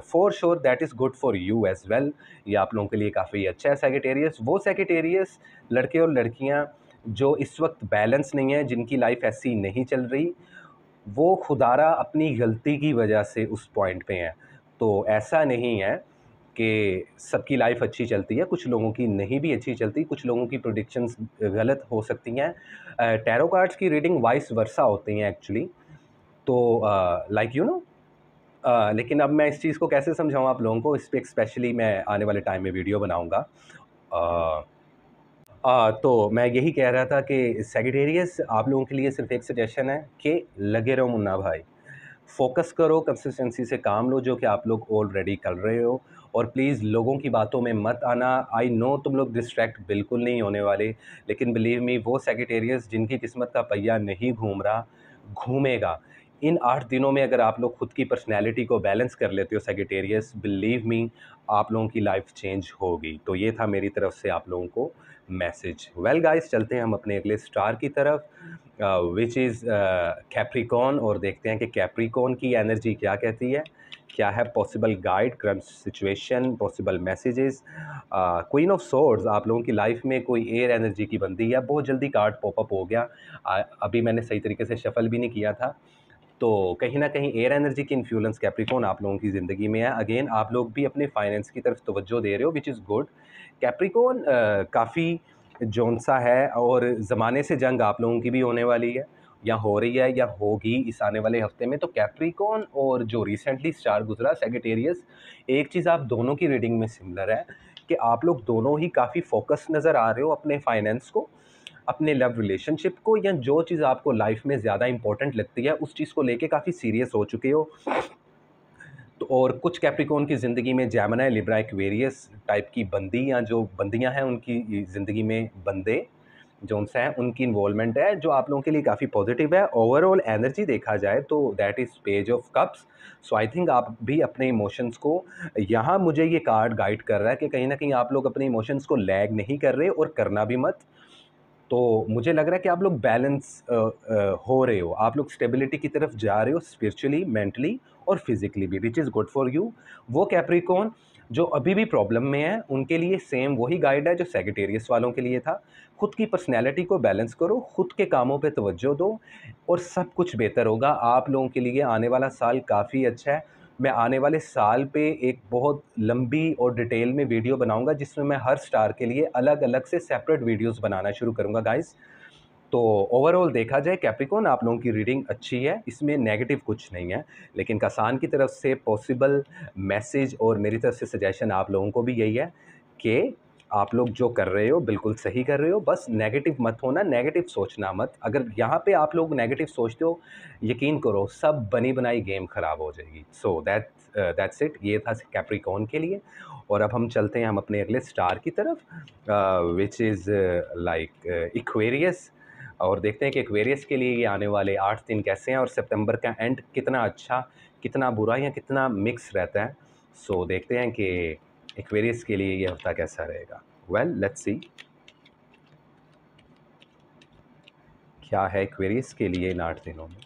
for sure that is good for you as well. ये आप लोगों के लिए काफ़ी अच्छा है सैजिटेरियस। वो सैजिटेरियस लड़के और लड़कियां जो इस वक्त बैलेंस नहीं है, जिनकी लाइफ ऐसी नहीं चल रही, वो खुदारा अपनी गलती की वजह से उस पॉइंट पे हैं। तो ऐसा नहीं है कि सबकी लाइफ अच्छी चलती है, कुछ लोगों की नहीं भी अच्छी चलती, कुछ लोगों की प्रेडिक्शंस गलत हो सकती हैं। टैरो कार्ड्स की रीडिंग वाइस वर्सा होती हैं एक्चुअली। तो लाइक लेकिन अब मैं इस चीज़ को कैसे समझाऊँ आप लोगों को, इस पे स्पेशली मैं आने वाले टाइम में वीडियो बनाऊँगा। तो मैं यही कह रहा था कि सैजिटेरियस आप लोगों के लिए सिर्फ एक सजेशन है कि लगे रहो मुन्ना भाई, फोकस करो, कंसिस्टेंसी से काम लो, जो कि आप लोग ऑलरेडी कर रहे हो। और प्लीज़ लोगों की बातों में मत आना। आई नो तुम लोग डिस्ट्रैक्ट बिल्कुल नहीं होने वाले, लेकिन बिलीव मी, वो सैजिटेरियस जिनकी किस्मत का पहिया नहीं घूम रहा, घूमेगा। इन 8 दिनों में अगर आप लोग खुद की पर्सनैलिटी को बैलेंस कर लेते हो सैजिटेरियस, बिलीव मी, आप लोगों की लाइफ चेंज होगी। तो ये था मेरी तरफ से आप लोगों को मैसेज। वेल गाइस, चलते हैं हम अपने अगले स्टार की तरफ, विच इज़ कैप्रिकॉर्न, और देखते हैं कि कैप्रिकॉर्न की एनर्जी क्या कहती है, क्या है possible guide, current situation, possible messages. Queen of swords आप लोगों की लाइफ में कोई एयर एनर्जी की बंदी है। बहुत जल्दी कार्ड पॉपअप हो गया, अभी मैंने सही तरीके से शफल भी नहीं किया था। तो कहीं ना कहीं एयर एनर्जी की इन्फ्लुएंस कैप्रिकॉर्न आप लोगों की ज़िंदगी में है। अगेन आप लोग भी अपने फाइनेंस की तरफ तवज्जो दे रहे हो, विच इज़ गुड। कैप्रिकॉर्न काफ़ी जौन सा है, और ज़माने से जंग आप लोगों की भी होने वाली है, या हो रही है, या होगी इस आने वाले हफ्ते में। तो कैप्रिकॉर्न और जो रिसेंटली स्टार गुजरा सैजिटेरियस, एक चीज़ आप दोनों की रीडिंग में सिमिलर है कि आप लोग दोनों ही काफ़ी फोकस नज़र आ रहे हो अपने फाइनेंस को, अपने लव रिलेशनशिप को, या जो चीज़ आपको लाइफ में ज़्यादा इंपॉर्टेंट लगती है उस चीज़ को लेके काफ़ी सीरियस हो चुके हो। तो और कुछ कैप्रिकॉर्न की ज़िंदगी में जेमिनी, लिब्रा, एक्वेरियस टाइप की बंदी, या जो बंदियां हैं उनकी ज़िंदगी में बंदे जोन से हैं, उनकी इन्वॉल्वमेंट है, जो आप लोगों के लिए काफ़ी पॉजिटिव है। ओवरऑल एनर्जी देखा जाए तो that is page of cups. So I think आप भी अपने इमोशंस को, यहाँ मुझे ये कार्ड गाइड कर रहा है कि कहीं ना कहीं आप लोग अपने इमोशंस को लैग नहीं कर रहे, और करना भी मत। तो मुझे लग रहा है कि आप लोग बैलेंस हो रहे हो, आप लोग स्टेबिलिटी की तरफ जा रहे हो, स्पिरिचुअली, मेंटली और फिजिकली भी, which is good for you. वो कैप्रिकॉर्न जो अभी भी प्रॉब्लम में है, उनके लिए सेम वही गाइड है जो सैजिटेरियस वालों के लिए था। खुद की पर्सनैलिटी को बैलेंस करो, खुद के कामों पे तवज्जो दो, और सब कुछ बेहतर होगा आप लोगों के लिए। आने वाला साल काफ़ी अच्छा है। मैं आने वाले साल पे एक बहुत लंबी और डिटेल में वीडियो बनाऊंगा, जिसमें मैं हर स्टार के लिए अलग अलग से सेपरेट वीडियोस बनाना शुरू करूंगा गाइस। तो ओवरऑल देखा जाए कैप्रिकॉर्न, आप लोगों की रीडिंग अच्छी है, इसमें नेगेटिव कुछ नहीं है। लेकिन कसान की तरफ से पॉसिबल मैसेज और मेरी तरफ से सजेशन आप लोगों को भी यही है कि आप लोग जो कर रहे हो बिल्कुल सही कर रहे हो, बस नेगेटिव मत होना, नेगेटिव सोचना मत। अगर यहाँ पे आप लोग नेगेटिव सोचते हो, यकीन करो सब बनी बनाई गेम ख़राब हो जाएगी। सो दैट्स इट, ये था कैप्रिकॉर्न के लिए। और अब हम चलते हैं हम अपने अगले स्टार की तरफ, विच इज़ लाइक इक्वेरियस, और देखते हैं कि एक्वेरियस के लिए ये आने वाले 8 दिन कैसे हैं, और सितंबर का एंड कितना अच्छा, कितना बुरा, या कितना मिक्स रहता है। सो देखते हैं कि एक्वेरियस के लिए ये हफ्ता कैसा रहेगा। वेल लेट्स सी क्या है एक्वेरियस के लिए इन 8 दिनों में।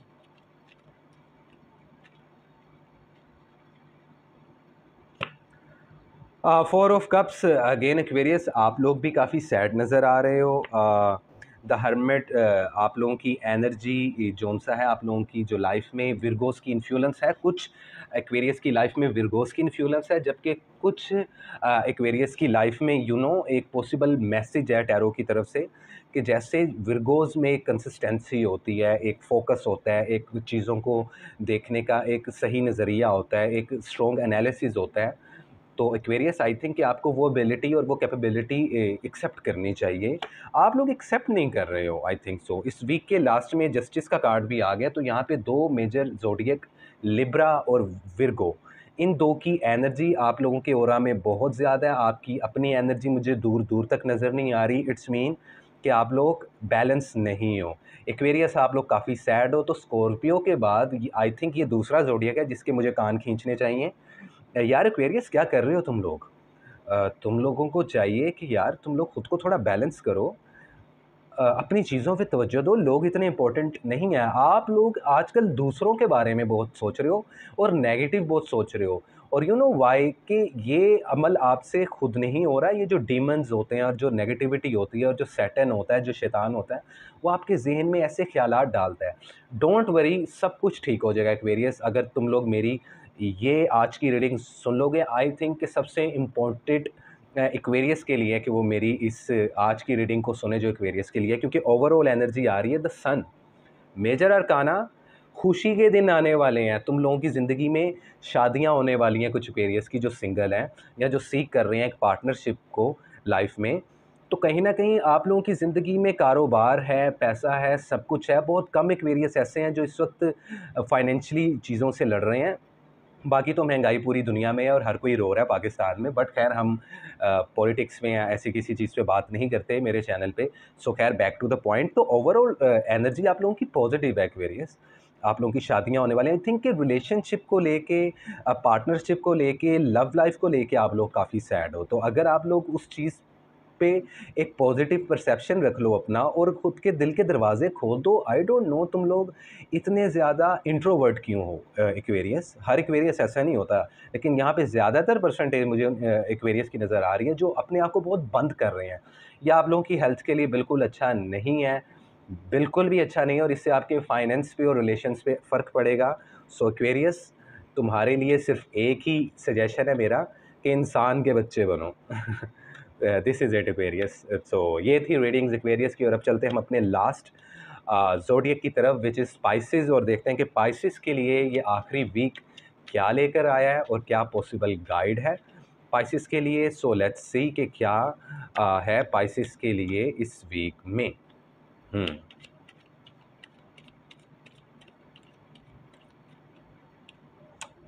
4 ऑफ कप्स, अगेन एक्वेरियस आप लोग भी काफ़ी सैड नज़र आ रहे हो। द हर्मिट, आप लोगों की एनर्जी जोन सा है, आप लोगों की जो लाइफ में विरगोस की इन्फ्लुएंस है, कुछ एक्वेरियस की लाइफ में विरगोस की इन्फ्लुएंस है, जबकि कुछ एक्वेरियस की लाइफ में एक पॉसिबल मैसेज है टैरो की तरफ से कि जैसे विरगोस में एक कंसिस्टेंसी होती है, एक फोकस होता है, एक चीज़ों को देखने का एक सही नज़रिया होता है, एक स्ट्रॉन्ग एनालिसिस होता है। तो एक्वेरियस आई थिंक कि आपको वो एबिलिटी और वो कैपेबिलिटी एक्सेप्ट करनी चाहिए। आप लोग एक्सेप्ट नहीं कर रहे हो, आई थिंक सो। इस वीक के लास्ट में जस्टिस का कार्ड भी आ गया, तो यहाँ पे 2 मेजर ज़ोडिएक, लिब्रा और विर्गो, इन 2 की एनर्जी आप लोगों के ऑरा में बहुत ज़्यादा है। आपकी अपनी एनर्जी मुझे दूर दूर तक नज़र नहीं आ रही। इट्स मीन कि आप लोग बैलेंस नहीं हो। एक्वेरियस आप लोग काफ़ी सैड हो। तो स्कॉर्पियो के बाद आई थिंक ये दूसरा ज़ोडिएक है जिसके मुझे कान खींचने चाहिए। यार एक्वेरियस क्या कर रहे हो तुम लोग? तुम लोगों को चाहिए कि यार तुम लोग खुद को थोड़ा बैलेंस करो, अपनी चीज़ों पे तवज्जो दो। लोग इतने इंपॉर्टेंट नहीं हैं। आप लोग आजकल दूसरों के बारे में बहुत सोच रहे हो और नेगेटिव बहुत सोच रहे हो, और यू नो वाई कि ये अमल आपसे खुद नहीं हो रहा है। ये जो डीमंस होते हैं और जो नेगेटिविटी होती है और जो सैटन होता है, जो शैतान होता है, वो आपके जहन में ऐसे ख्यालात डालता है। डोंट वरी, सब कुछ ठीक हो जाएगा एक्वेरियस। अगर तुम लोग मेरी ये आज की रीडिंग सुन लोगे, आई थिंक कि सबसे इम्पोर्टेंट एक्वेरियस के लिए कि वो मेरी इस आज की रीडिंग को सुने जो एक्वेरियस के लिए, क्योंकि ओवरऑल एनर्जी आ रही है द सन, मेजर अरकाना, खुशी के दिन आने वाले हैं, तुम लोगों की ज़िंदगी में शादियाँ होने वाली हैं कुछ एक्वेरियस की जो सिंगल हैं या जो सीख कर रहे हैं एक पार्टनरशिप को लाइफ में। तो कहीं न कहीं आप लोगों की ज़िंदगी में कारोबार है, पैसा है, सब कुछ है। बहुत कम एक्वेरियस ऐसे हैं जो इस वक़्त फाइनेंशियली चीज़ों से लड़ रहे हैं। बाकी तो महंगाई पूरी दुनिया में है और हर कोई रो रहा है पाकिस्तान में, बट खैर हम पॉलिटिक्स में या ऐसी किसी चीज़ पे बात नहीं करते मेरे चैनल पे। सो खैर बैक टू द पॉइंट, तो ओवरऑल एनर्जी आप लोगों की पॉजिटिव है एक्वेरियस। आप लोगों की शादियां होने वाली हैं। आई थिंक कि रिलेशनशिप को लेके, पार्टनरशिप को लेके, लव लाइफ को लेके आप लोग काफ़ी सैड हो। तो अगर आप लोग उस चीज़ पे एक पॉजिटिव परसेप्शन रख लो अपना और खुद के दिल के दरवाजे खोल दो। आई डोंट नो तुम लोग इतने ज़्यादा इंट्रोवर्ट क्यों हो। एक्वेरियस, हर एक्वेरियस ऐसा नहीं होता, लेकिन यहाँ पे ज़्यादातर परसेंटेज मुझे एक्वेरियस की नज़र आ रही है जो अपने आप को बहुत बंद कर रहे हैं। या आप लोगों की हेल्थ के लिए बिल्कुल अच्छा नहीं है, बिल्कुल भी अच्छा नहीं है, और इससे आपके फाइनेंस पे और रिलेशंस पे फ़र्क पड़ेगा। सो एक्वेरियस, तुम्हारे लिए सिर्फ एक ही सजेशन है मेरा कि इंसान के बच्चे बनो। This is it Aquarius. So ये थी रीडिंग्स एक्वेरियस की, और अब चलते हैं हम अपने लास्ट ज़ोडिएक की तरफ विच इज़ स्पाइसेस, और देखते हैं कि स्पाइसेस के लिए ये आखिरी वीक क्या लेकर आया है और क्या पॉसिबल गाइड है स्पाइसेस के लिए। सो लेट्स सी कि क्या है स्पाइसेस के लिए इस वीक में।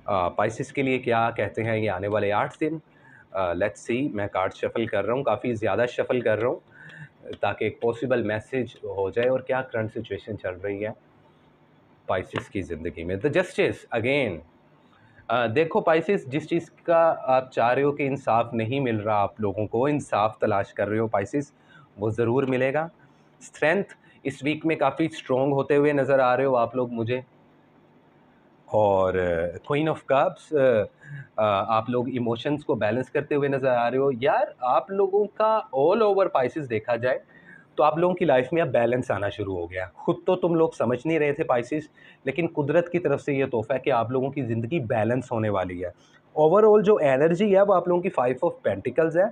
स्पाइसेस के लिए क्या कहते हैं ये आने वाले 8 दिन। लेट्स सी, मैं कार्ड शफल कर रहा हूँ, काफ़ी ज़्यादा शफल कर रहा हूँ ताकि एक पॉसिबल मैसेज हो जाए और क्या करंट सिचुएशन चल रही है स्पाइसेस की ज़िंदगी में। The justice again. देखो पाइसेस, जिस चीज़ का आप चाह रहे हो कि इंसाफ नहीं मिल रहा, आप लोगों को इंसाफ तलाश कर रहे हो पाइसेस, वो ज़रूर मिलेगा। स्ट्रेंथ इस वीक में काफ़ी स्ट्रॉन्ग होते हुए नज़र आ रहे हो आप लोग मुझे। और क्वीन ऑफ कप्स, आप लोग इमोशंस को बैलेंस करते हुए नज़र आ रहे हो। यार आप लोगों का ऑल ओवर पाइसेस देखा जाए तो आप लोगों की लाइफ में अब बैलेंस आना शुरू हो गया। खुद तो तुम लोग समझ नहीं रहे थे पाइसेस, लेकिन कुदरत की तरफ से ये तोहफा है कि आप लोगों की ज़िंदगी बैलेंस होने वाली है। ओवरऑल जो एनर्जी है वो आप लोगों की 5 ऑफ पेंटिकल्स है।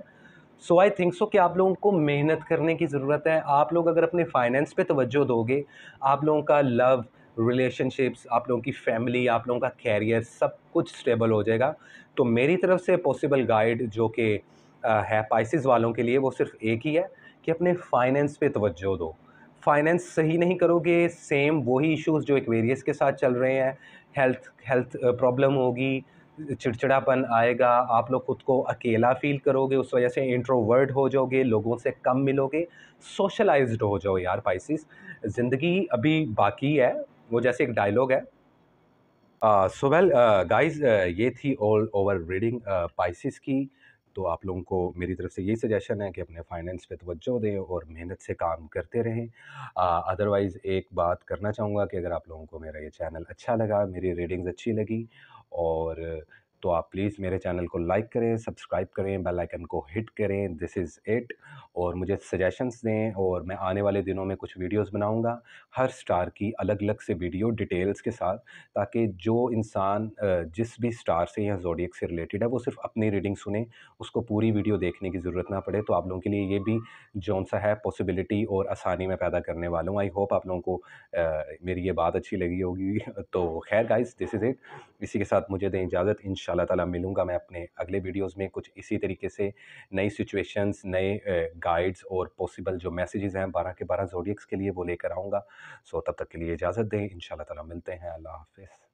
सो आई थिंक सो कि आप लोगों को मेहनत करने की ज़रूरत है। आप लोग अगर अपने फाइनेंस पे तवज्जो दोगे, आप लोगों का लव, रिलेशनशिप्स, आप लोगों की फैमिली, आप लोगों का कैरियर, सब कुछ स्टेबल हो जाएगा। तो मेरी तरफ से पॉसिबल गाइड जो कि है पाइसेस वालों के लिए, वो सिर्फ एक ही है कि अपने फाइनेंस पे तवज्जो दो। फाइनेंस सही नहीं करोगे, सेम वही इश्यूज़ जो एक्वेरियस के साथ चल रहे हैं, हेल्थ हेल्थ प्रॉब्लम होगी, चिड़चिड़ापन आएगा, आप लोग खुद को अकेला फ़ील करोगे, उस वजह से इंट्रोवर्ट हो जाओगे, लोगों से कम मिलोगे, सोशलाइज़्ड हो जाओ यार पाइसेस। ज़िंदगी अभी बाकी है, वो जैसे एक डायलॉग है। सो वेल गाइज़, ये थी ऑल ओवर रीडिंग पाइसेस की। तो आप लोगों को मेरी तरफ से यही सजेशन है कि अपने फाइनेंस पे तवज्जो दें और मेहनत से काम करते रहें। अदरवाइज़ एक बात करना चाहूँगा कि अगर आप लोगों को मेरा ये चैनल अच्छा लगा, मेरी रीडिंग्स अच्छी लगी, और तो आप प्लीज़ मेरे चैनल को लाइक करें, सब्सक्राइब करें, बेल आइकन को हिट करें। This is it. और मुझे सजेशंस दें, और मैं आने वाले दिनों में कुछ वीडियोज़ बनाऊँगा, हर स्टार की अलग-अलग से वीडियो डिटेल्स के साथ, ताकि जो इंसान जिस भी स्टार से या ज़ोडिएक से रिलेटेड है, वो सिर्फ अपनी रीडिंग सुने, उसको पूरी वीडियो देखने की ज़रूरत ना पड़े। तो आप लोगों के लिए ये भी जौन-सा है पॉसिबिलिटी और आसानी मैं पैदा करने वाला हूँ। आई होप आप लोगों को मेरी ये बात अच्छी लगी होगी। तो खैर गाइज़, दिस इज़ इट। इसी के साथ मुझे दें इजाज़त। इंशाल्लाह ताला मिलूँगा मैं अपने अगले वीडियोज़ में कुछ इसी तरीके से नई सिचुएशंस, नए गाइड्स और पॉसिबल जो मैसेजेस हैं 12 के 12 ज़ोडिएक्स के लिए, वो लेकर आऊँगा। सो तब तक के लिए इजाज़त दें। इंशाल्लाह ताला मिलते हैं। अल्लाह हाफ़िज़।